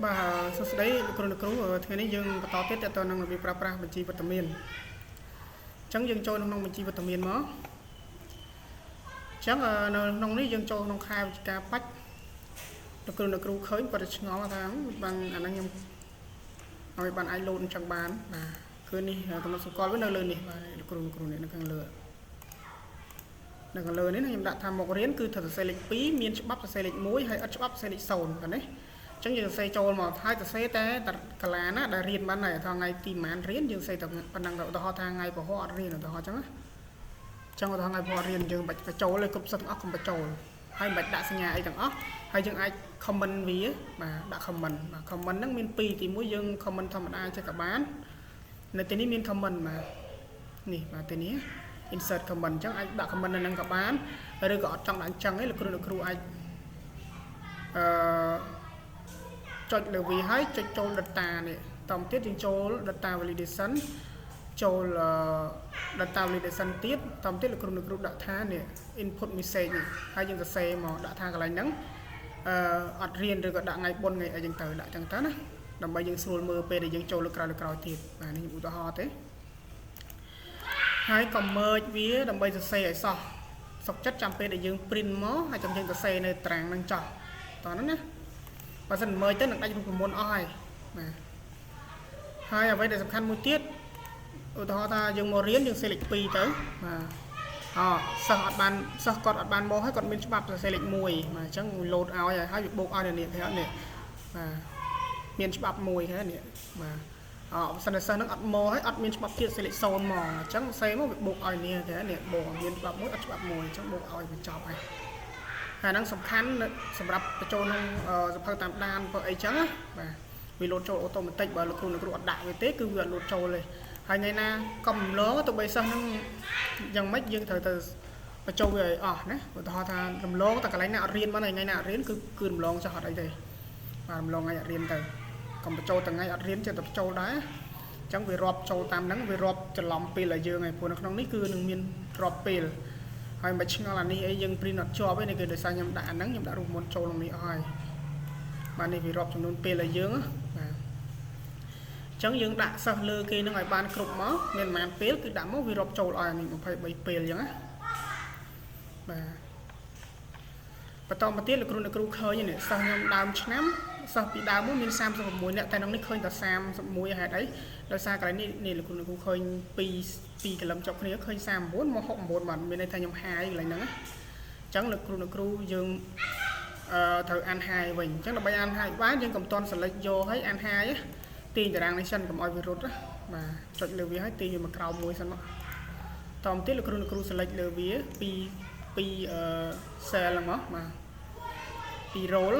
បាទសួស្តីលោកគ្រូថ្ងៃនេះយើងបន្តទៀតទៅនឹងរបៀបប្រើប្រាស់បញ្ជីវត្តមានអញ្ចឹងយើងចូលក្នុងបញ្ជីវត្តមានមកអញ្ចឹងនៅក្នុងនេះយើងចូលក្នុងខែវិច្ឆិកាបច្ចលោកគ្រូឃើញគាត់ឆ្ងល់ថាបានអាហ្នឹងខ្ញុំឲ្យបានអាចលោតអញ្ចឹងបានបាទគឺនេះកំណត់សម្គាល់វានៅលើនេះបាទលោកគ្រូនេះនៅខាងលើនេះខ្ញុំដាក់ថាមករៀនគឺត្រូវសរសេរលេខ2មានច្បាប់សរសេរលេខ1ហើយអត់ច្បាប់សរសេរលេខ0បាទណាអញ្ចឹងយើងសរសេរចូលមកហើយសរសេរតែកាលាណាដែលរៀនបានហើយថ្ងៃទីប៉ុន្មានរៀនយើងសរសេរតែប៉ុណ្ណឹងឧទាហរណ៍ថាថ្ងៃពហុអត់រៀនឧទាហរណ៍អញ្ចឹងណាអញ្ចឹងឧទាហរណ៍ថ្ងៃពហុរៀនយើងបាច់បញ្ចូលឲ្យគ្រប់សិទ្ធទាំងអស់កុំបញ្ចូលហើយមិនបាច់ដាក់សញ្ញាអីទាំងអស់ហើយយើងអាច comment វាបាទដាក់ comment បាទ comment ហ្នឹងមាន2ទី1យើង comment ធម្មតាចេះក៏បាននៅទីនេះមាន comment បាទនេះបាទទីនេះ insert comment អញ្ចឹងអាចដាក់ comment នៅហ្នឹងក៏បានឬក៏អត់ចង់ដាក់អញ្ចឹងទេលោកគ្រូអាចចុចលើវាហើយចុចចូល data នេះតទៅទៀតយើងចូល data validation ចូល data validation ទៀតតទៅទៀតលោកគ្រូដាក់ថានេះ input message នេះហើយយើងសរសេរមកដាក់ថាកន្លែងហ្នឹងអត់រៀនឬក៏ដាក់ថ្ងៃបុណ្យថ្ងៃអីចឹងទៅដាក់ចឹងទៅណាដើម្បីយើងស្រួលមើលពេលដែលយើងចូលលើក្រោយទៀតបាទនេះឧទាហរណ៍ទេហើយក៏ merge វាដើម្បីសរសេរឲ្យសោះសុខចិត្តចាំពេលដែលយើង print មកហើយចាំយើងសរសេរនៅត្រាំងហ្នឹងចោះតោះហ្នឹងណាបើមិន merge ទៅនឹងដាច់រូបមន្តអស់ហើយបាទហើយអ្វីដែលសំខាន់មួយទៀតឧទាហរណ៍ថាយើងមករៀនយើងសេលេខ2ទៅបាទសិស្សគាត់អត់បានមកហើយគាត់មានច្បាប់សរសេរលេខ1បាទអញ្ចឹងលោតឲ្យហើយវាបូកឲ្យនៅនេះបាទមានច្បាប់1ហ្នឹងនេះបាទសិនសិស្សហ្នឹងអត់មកហើយអត់មានច្បាប់ទៀតសេលេខ0មកអញ្ចឹងសេមកវាបូកឲ្យនេះនេះបូកមានច្បាប់1អត់ច្បាប់1អញ្ចឹងបូកឲ្យបញ្ចប់ហើយហ្នឹងសំខាន់សម្រាប់បញ្ចូលក្នុងសភៅតាមដានព្រោះអីចឹងបាទវាលោតចូលអូតូម៉ាទិកបើលោកគ្រូអត់ដាក់វាទេគឺវាអត់លោតចូលទេហើយថ្ងៃណាកុំរំលងទៅបីសិស្សហ្នឹងយ៉ាងម៉េចយើងត្រូវទៅបញ្ចូលវាឲ្យអស់ណាឧទាហរណ៍ថារំលងតែកន្លែងណាអត់រៀនបានហើយថ្ងៃណាអត់រៀនគឺរំលងចោះអត់អីទេបាទរំលងថ្ងៃអត់រៀនទៅកុំបញ្ចូលថ្ងៃអត់រៀនចេះតែបញ្ចូលដែរអញ្ចឹងវារាប់ចូលតាមហ្នឹងវារាប់ច្រឡំពេលឲ្យយើងហើយព្រោះនៅក្នុងនេះគឺនឹងមានរាប់ពេលហើយមិនឆ្ងល់អានេះអីយើង print អត់ជាប់ទេនេះគឺដោយសារខ្ញុំដាក់អាហ្នឹងខ្ញុំដាក់រូបមន្តចូលក្នុងនេះអស់ហើយបាទនេះវារាប់ចំនួនពេលឲ្យយើងបាទអញ្ចឹងយើងដាក់សិស្សលើគេនឹងឲ្យបានគ្រប់មកមានប្រហែលពេលគឺដាក់មកវារាប់ចូលឲ្យនេះ23ពេលអញ្ចឹងណាបាទបន្តមកទៀតលោកគ្រូឃើញនេះសិស្សខ្ញុំដើមឆ្នាំសិស្សពីដើមមកមាន36នាក់តែក្នុងនេះឃើញតែ31ហេតុអីដោយសារកន្លែងនេះលោកគ្រូឃើញ2កលឹមចុកគ្នាឃើញ39មក69បាទមានន័យថាខ្ញុំហាយកន្លែងហ្នឹងអញ្ចឹងលោកគ្រូយើងត្រូវអានហាយវិញអញ្ចឹងដើម្បីអានហាយបានយើងកុំតន់ select យកឲ្យអានហាយទាញតារាងនេះសិនកុំឲ្យវារត់បាទចុចលើវាឲ្យទាញវាមកក្រោមមួយសិនមកតទៅទៀតលោកគ្រូ select លើវាពីcell ហ្នឹងមកបាទពី roll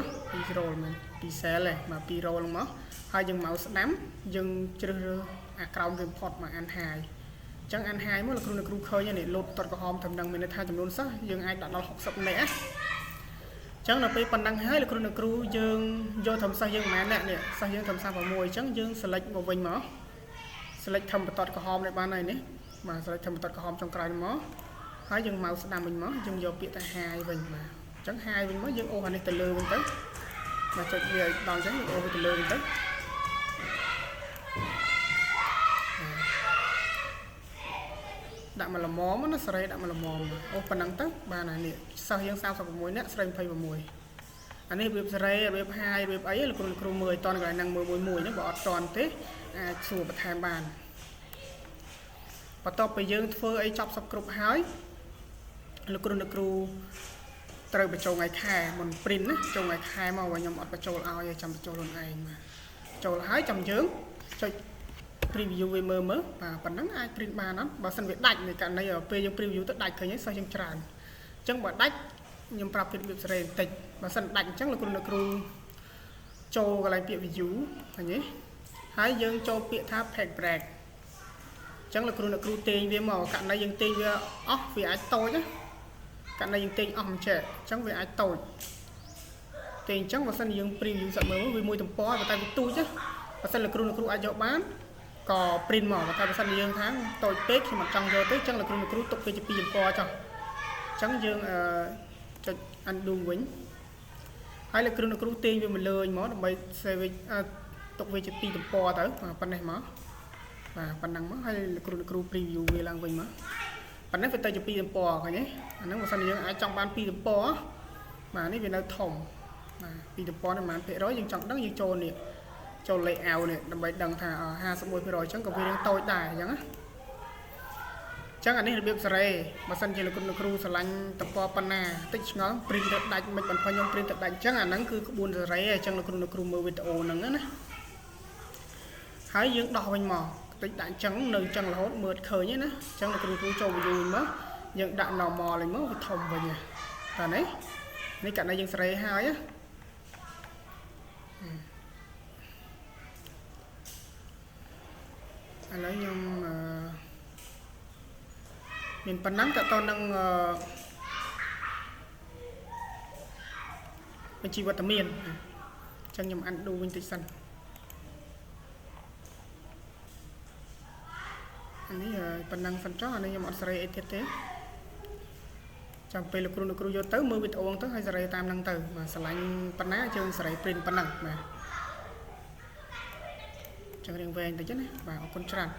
មែនពី cell ឯងបាទពី roll ហ្នឹងមកហើយយើងមកស្ដាំយើងជ្រើសរើសអាក្រោម import មកអានហាយអញ្ចឹងអានហាយមកលោកគ្រូឃើញនេះលោតតតក្រហមត្រឹមនឹងមានន័យថាចំនួនសិស្សយើងអាចដាក់ដល់60នាក់អញ្ចឹងដល់ពេលប៉ុណ្ណឹងហើយលោកគ្រូយើងយកធំសិស្សយើងប្រហែលអ្នកនេះសិស្សយើងធំ36អញ្ចឹងយើង select មកវិញមក select ធំបតតក្រហមនេះបានហើយនេះបាទ select ធំបតតក្រហមចុងក្រោយមកហើយយើងមកស្ដាំវិញមកយើងយកពាក្យថាហាយវិញបាទអញ្ចឹងហាយវិញមកយើងអូសអានេះទៅលើវិញទៅបាទចុចវាដល់អញ្ចឹងយើងអូសវាទៅលើវិញទៅដាក់មកល្មមណាសេរីដាក់មកល្មមអូសប៉ុណ្ណឹងទៅបានហើយនេះសិស្សយើង36នាក់ស្រី26អានេះរបៀបសេរីរបៀបហាយរបៀបអីលោកគ្រូមើលតនកន្លែងហ្នឹងមើលមួយហ្នឹងបើអត់តន់ទេអាចសួរបន្ថែមបានបន្ទាប់ពីយើងធ្វើអីចប់សពគ្រប់ហើយលោកគ្រូត្រូវបញ្ចូលថ្ងៃខែមុន print ណាចូលថ្ងៃខែមកបើខ្ញុំអត់បញ្ចូលឲ្យចាំបញ្ចូលខ្លួនឯងបាទចូលហើយចាំយើងចុច preview វាមើលបាទប៉ុណ្ណឹងអាច print បានអត់បើសិនវាដាច់នៃករណីពេលយើង preview ទៅដាច់ឃើញហើយសិស្សយើងច្រើនអញ្ចឹងបើដាច់ខ្ញុំប្រាប់ពីរបៀបសេរីបន្តិចបើសិនដាច់អញ្ចឹងលោកគ្រូចូលកន្លែងពាក្យ view ឃើញទេហើយយើងចូលពាក្យថា page break អញ្ចឹងលោកគ្រូទាញវាមកករណីយើងទាញវាអស់វាអាចតូចណាករណីយើងទាញអស់មិនចេះអញ្ចឹងវាអាចតូចទាញអញ្ចឹងបើសិនយើង preview សាក់មើលវាមួយទំព័រតែវាទូចណាបើសិនលោកគ្រូអាចយកបានក៏ print មកតែបើសិនយើងថាតូចពេកខ្ញុំអត់ចង់យកទេអញ្ចឹងលោកគ្រូទុកវាជា2ទំព័រចុះអញ្ចឹងយើងចុច undo វិញហ ហើយលោកគ្រូអ្នកគ្រូទាញវាមកលើញមកដើម្បីសេវាទុកវាជា2ទំព័រទៅប៉ុណ្ណេះមកបាទប៉ុណ្ណឹងមកហើយលោកគ្រូអ្នកគ្រូ preview វាឡើងវិញមកប៉ុណ្ណេះវាទៅជា2ទំព័រឃើញទេអាហ្នឹងបើសិនយើងអាចចង់បាន2ទំព័របាទនេះវានៅធំបាទ2ទំព័រនេះប៉ុន្មានភាគរយយើងចង់ដឹងយើងចូលនេះចូល layout នេះដើម្បីដឹងថា51%អញ្ចឹងក៏វារៀងតូចដែរអញ្ចឹងណាចឹងអានេះរបៀបសេរីបើសិនជាលោកគ្រូស្រឡាញ់តំពប៉ុណ្ណាតិចឆ្ងល់ print ទៅដាច់មិនបំផុសខ្ញុំ print ទៅដាច់អញ្ចឹងអាហ្នឹងគឺក្បួនសេរីអញ្ចឹងលោកគ្រូមើលវីដេអូហ្នឹងណាហើយយើងដោះវិញមកតិចដាក់អញ្ចឹងនៅអញ្ចឹងរហូតមើលឃើញណាអញ្ចឹងលោកគ្រូចូល view មកយើងដាក់ normal លេងមកវាធំវិញតើនេះករណីយើងសេរីហើយណាឥឡូវខ្ញុំមានប៉ុណ្ណឹងតើតើនឹងបញ្ជីវត្តមានអញ្ចឹងខ្ញុំ undo វិញតិចសិនអានេះប៉ុណ្ណឹងសិនចុះអានេះខ្ញុំអត់សេរីអីទៀតទេចាំពេលលោកគ្រូយកទៅមើលវីដេអូហ្នឹងទៅហើយសេរីតាមហ្នឹងទៅបាទឆ្លាញ់ប៉ុណ្ណាយើងសេរី print ប៉ុណ្ណឹងបាទចឹងរៀងវែងតិចណាបាទអរគុណច្រើន